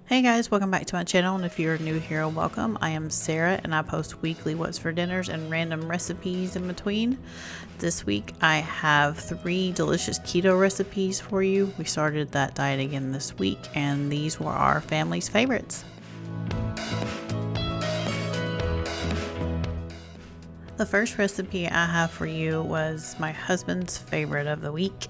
Hey guys, welcome back to my channel, and if you're new here, welcome. I am Sarah and I post weekly what's for dinners and random recipes in between. This week I have 3 delicious keto recipes for you. We started that diet again this week and these were our family's favorites. The first recipe I have for you was my husband's favorite of the week.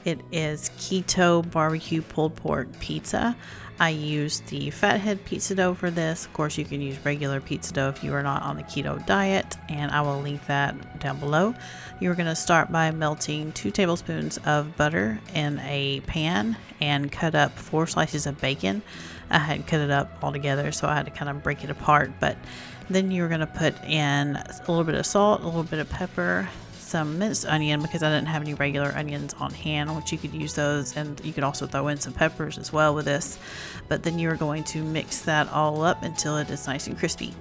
It is keto barbecue pulled pork pizza. I used the Fathead pizza dough for this. Of course, you can use regular pizza dough if you are not on the keto diet, and I will link that down below. You're going to start by melting 2 tablespoons of butter in a pan and cut up 4 slices of bacon. I had cut it up all together, so I had to kind of break it apart, but then you're going to put in a little bit of salt, a little bit of pepper, some minced onion because I didn't have any regular onions on hand, which you could use those, and you could also throw in some peppers as well with this. But then you're going to mix that all up until it is nice and crispy.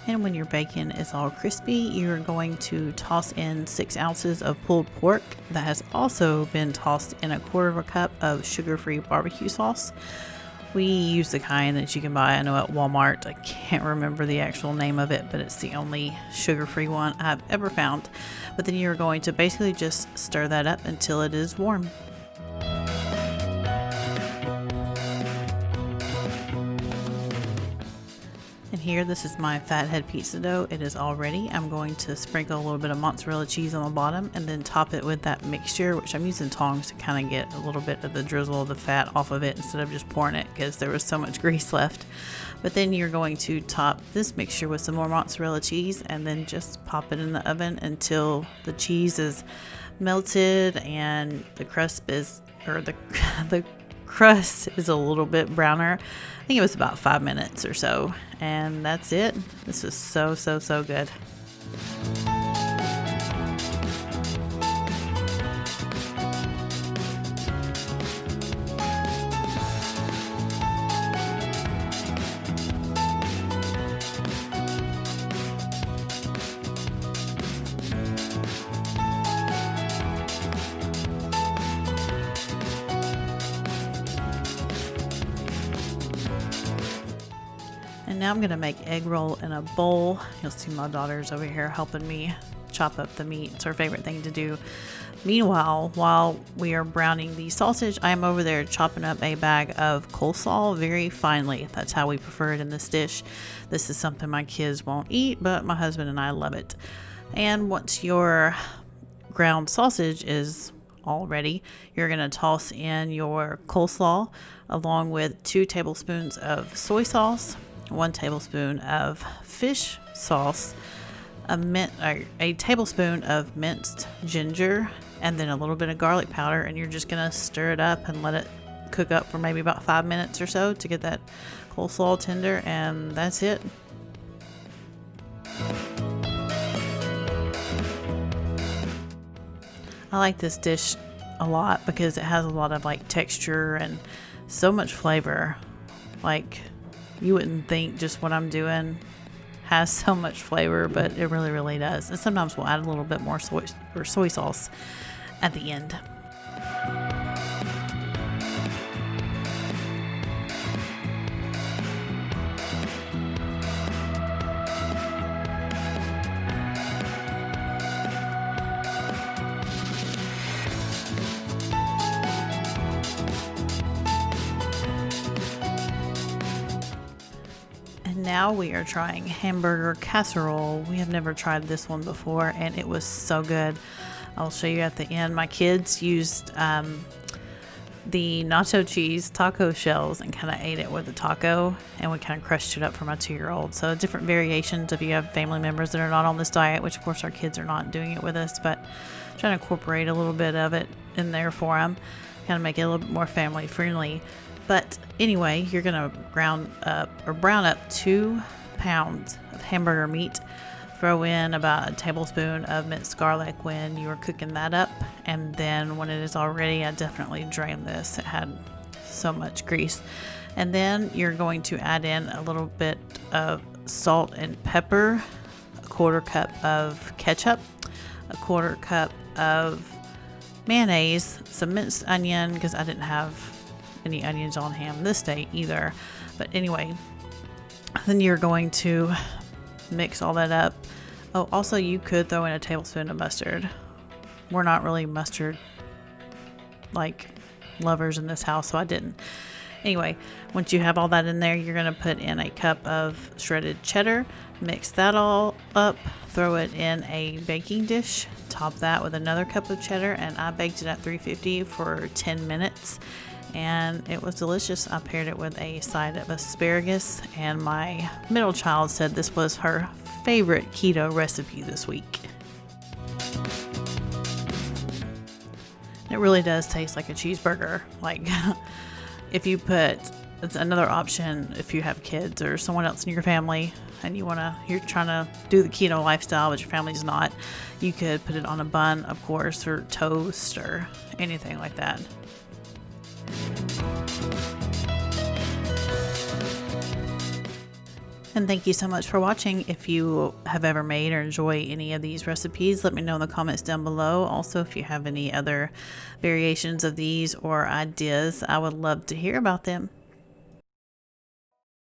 And when your bacon is all crispy, you're going to toss in 6 ounces of pulled pork that has also been tossed in a 1/4 cup of sugar-free barbecue sauce. We use the kind that you can buy, I know, at Walmart. I can't remember the actual name of it, but it's the only sugar-free one I've ever found. But then you're going to basically just stir that up until it is warm. And here, this is my Fathead pizza dough. It is all ready. I'm going to sprinkle a little bit of mozzarella cheese on the bottom and then top it with that mixture, which I'm using tongs to kind of get a little bit of the drizzle of the fat off of it instead of just pouring it because there was so much grease left. But then you're going to top this mixture with some more mozzarella cheese and then just pop it in the oven until the cheese is melted and the crust is, the crust is a little bit browner. I think it was about 5 minutes or so, and that's it. This is so good. And now I'm going to make egg roll in a bowl. You'll see my daughter's over here helping me chop up the meat. It's her favorite thing to do. Meanwhile, while we are browning the sausage, I am over there chopping up a bag of coleslaw very finely. That's how we prefer it in this dish. This is something my kids won't eat, but my husband and I love it. And once your ground sausage is all ready, you're going to toss in your coleslaw along with 2 tablespoons of soy sauce, 1 tablespoon of fish sauce, a tablespoon of minced ginger, and then a little bit of garlic powder, and you're just going to stir it up and let it cook up for maybe about 5 minutes or so to get that coleslaw tender, and that's it. I like this dish a lot because it has a lot of like texture and so much flavor. Like, you wouldn't think just what I'm doing has so much flavor, but it really does. And sometimes we'll add a little bit more soy sauce at the end. Now we are trying Hamburger Casserole. We have never tried this one before and it was so good. I'll show you at the end. My kids used the nacho cheese taco shells and kind of ate it with the taco, and we kind of crushed it up for my 2-year-old. So different variations if you have family members that are not on this diet, which of course our kids are not doing it with us, but trying to incorporate a little bit of it in there for them, kind of make it a little bit more family friendly. But anyway, you're going to brown up 2 pounds of hamburger meat. Throw in about a tablespoon of minced garlic when you are cooking that up. And then when it is all ready, I definitely drain this. It had so much grease. And then you're going to add in a little bit of salt and pepper, a 1/4 cup of ketchup, a 1/4 cup of mayonnaise, some minced onion, because I didn't have any onions on ham this day either. But anyway, then you're going to mix all that up. Oh, also you could throw in a tablespoon of mustard. We're not really mustard like lovers in this house, so I didn't. Anyway, once you have all that in there, you're going to put in a cup of shredded cheddar, mix that all up, throw it in a baking dish, top that with another cup of cheddar, and I baked it at 350 for 10 minutes, and it was delicious. I paired it with a side of asparagus, and my middle child said this was her favorite keto recipe this week. It really does taste like a cheeseburger. Like, if you put, it's another option if you have kids or someone else in your family and you're trying to do the keto lifestyle, but your family's not, you could put it on a bun, of course, or toast or anything like that. And thank you so much for watching. If you have ever made or enjoy any of these recipes, let me know in the comments down below. Also, if you have any other variations of these or ideas, I would love to hear about them.